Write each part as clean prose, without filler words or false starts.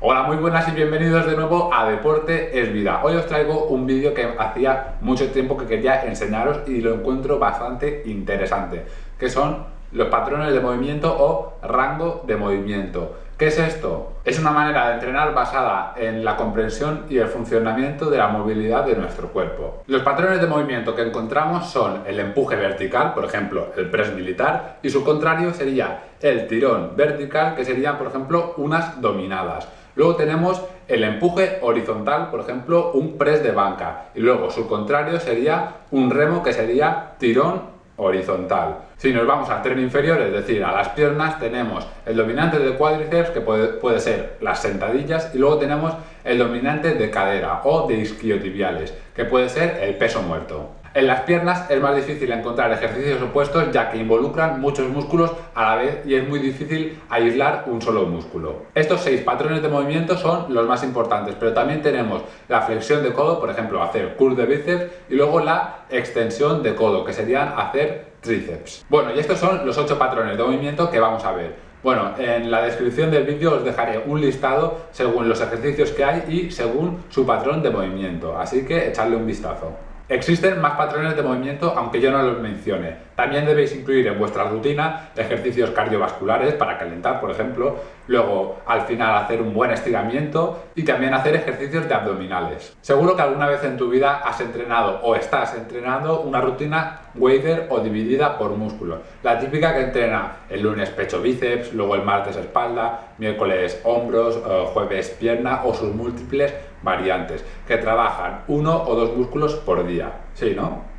Hola, muy buenas y bienvenidos de nuevo a Deporte es Vida. Hoy os traigo un vídeo que hacía mucho tiempo que quería enseñaros y lo encuentro bastante interesante, que son los patrones de movimiento o rango de movimiento. ¿Qué es esto? Es una manera de entrenar basada en la comprensión y el funcionamiento de la movilidad de nuestro cuerpo. Los patrones de movimiento que encontramos son el empuje vertical, por ejemplo, el press militar, y su contrario sería el tirón vertical, que serían, por ejemplo, unas dominadas. Luego tenemos el empuje horizontal, por ejemplo, un press de banca. Y luego su contrario sería un remo, que sería tirón horizontal. Si nos vamos al tren inferior, es decir, a las piernas, tenemos el dominante de cuádriceps, que puede ser las sentadillas, y luego tenemos el dominante de cadera o de isquiotibiales, que puede ser el peso muerto. En las piernas es más difícil encontrar ejercicios opuestos, ya que involucran muchos músculos a la vez y es muy difícil aislar un solo músculo. Estos 6 patrones de movimiento son los más importantes, pero también tenemos la flexión de codo, por ejemplo, hacer curl de bíceps, y luego la extensión de codo, que serían hacer tríceps. Bueno, y estos son los 8 patrones de movimiento que vamos a ver. Bueno, en la descripción del vídeo os dejaré un listado según los ejercicios que hay y según su patrón de movimiento, así que echadle un vistazo. Existen más patrones de movimiento, aunque yo no los mencione. También debéis incluir en vuestra rutina ejercicios cardiovasculares para calentar, por ejemplo, luego al final hacer un buen estiramiento y también hacer ejercicios de abdominales. Seguro que alguna vez en tu vida has entrenado o estás entrenando una rutina wader o dividida por músculos. La típica que entrena el lunes pecho bíceps, luego el martes espalda, miércoles hombros, jueves pierna o sus múltiples variantes, que trabajan 1 o 2 músculos por día. ¿Sí, no?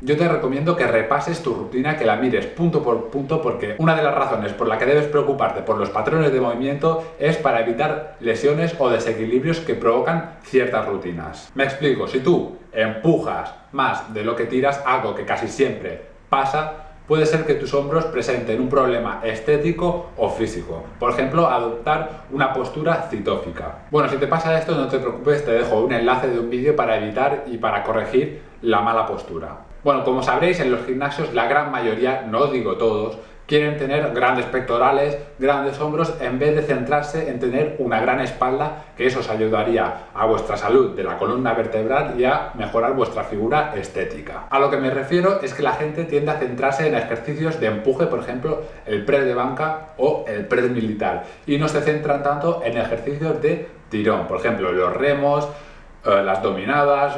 Yo te recomiendo que repases tu rutina, que la mires punto por punto, porque una de las razones por la que debes preocuparte por los patrones de movimiento es para evitar lesiones o desequilibrios que provocan ciertas rutinas. Me explico, si tú empujas más de lo que tiras, algo que casi siempre pasa, puede ser que tus hombros presenten un problema estético o físico. Por ejemplo, adoptar una postura citófica. Bueno, si te pasa esto, no te preocupes, te dejo un enlace de un vídeo para evitar y para corregir la mala postura. Bueno, como sabréis, en los gimnasios la gran mayoría, no digo todos, quieren tener grandes pectorales, grandes hombros, en vez de centrarse en tener una gran espalda, que eso os ayudaría a vuestra salud de la columna vertebral y a mejorar vuestra figura estética. A lo que me refiero es que la gente tiende a centrarse en ejercicios de empuje, por ejemplo, el press de banca o el press militar, y no se centran tanto en ejercicios de tirón, por ejemplo, los remos, las dominadas,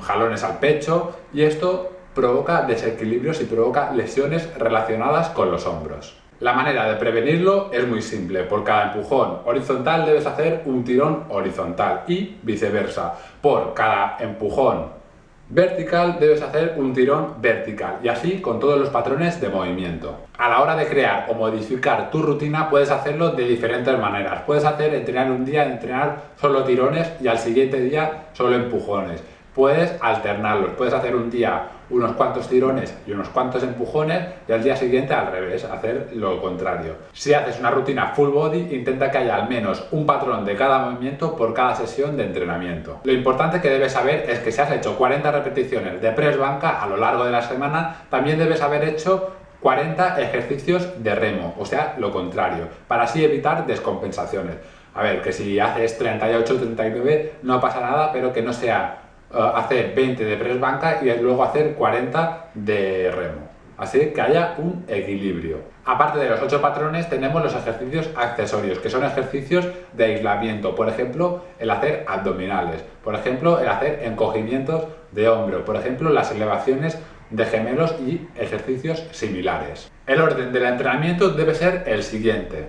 jalones al pecho, y esto provoca desequilibrios y provoca lesiones relacionadas con los hombros. La manera de prevenirlo es muy simple. Por cada empujón horizontal debes hacer un tirón horizontal y viceversa. Por cada empujón vertical debes hacer un tirón vertical, y así con todos los patrones de movimiento. A la hora de crear o modificar tu rutina puedes hacerlo de diferentes maneras. Puedes entrenar un día, entrenar solo tirones y al siguiente día solo empujones. Puedes alternarlos, puedes hacer un día unos cuantos tirones y unos cuantos empujones y al día siguiente al revés, hacer lo contrario. Si haces una rutina full body, intenta que haya al menos un patrón de cada movimiento por cada sesión de entrenamiento. Lo importante que debes saber es que si has hecho 40 repeticiones de press banca a lo largo de la semana, también debes haber hecho 40 ejercicios de remo, o sea, lo contrario, para así evitar descompensaciones. A ver, que si haces 38 o 39 no pasa nada, pero que no sea hacer 20 de press banca y luego hacer 40 de remo. Así que haya un equilibrio. Aparte de los 8 patrones, tenemos los ejercicios accesorios, que son ejercicios de aislamiento. Por ejemplo, el hacer abdominales. Por ejemplo, el hacer encogimientos de hombro. Por ejemplo, las elevaciones de gemelos y ejercicios similares. El orden del entrenamiento debe ser el siguiente.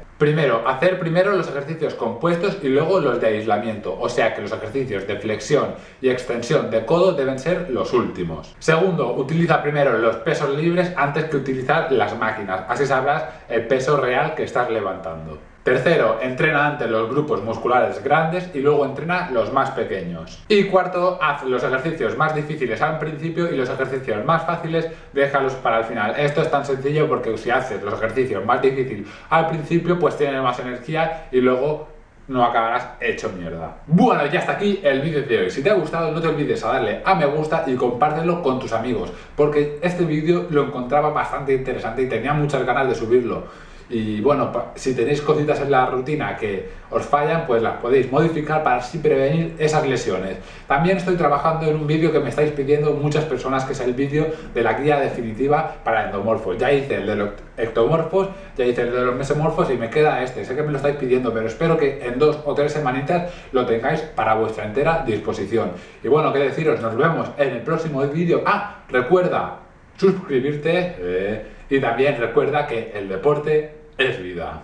Hacer primero los ejercicios compuestos y luego los de aislamiento, o sea que los ejercicios de flexión y extensión de codo deben ser los últimos. Segundo, utiliza primero los pesos libres antes que utilizar las máquinas, así sabrás el peso real que estás levantando. Tercero, entrena antes los grupos musculares grandes y luego entrena los más pequeños. Y cuarto, haz los ejercicios más difíciles al principio y los ejercicios más fáciles déjalos para el final. Esto es tan sencillo porque si haces los ejercicios más difíciles al principio, pues tienes más energía y luego no acabarás hecho mierda. Bueno, ya está aquí el vídeo de hoy. Si te ha gustado, no te olvides a darle a me gusta y compártelo con tus amigos, porque este vídeo lo encontraba bastante interesante y tenía muchas ganas de subirlo. Y bueno, si tenéis cositas en la rutina que os fallan, pues las podéis modificar para así prevenir esas lesiones. También estoy trabajando en un vídeo que me estáis pidiendo muchas personas, que es el vídeo de la guía definitiva para endomorfos. Ya hice el de los ectomorfos, ya hice el de los mesomorfos y me queda este. Sé que me lo estáis pidiendo, pero espero que en 2 o 3 semanitas lo tengáis para vuestra entera disposición. Y bueno, qué deciros, nos vemos en el próximo vídeo. Recuerda suscribirte y también recuerda que el deporte es vida.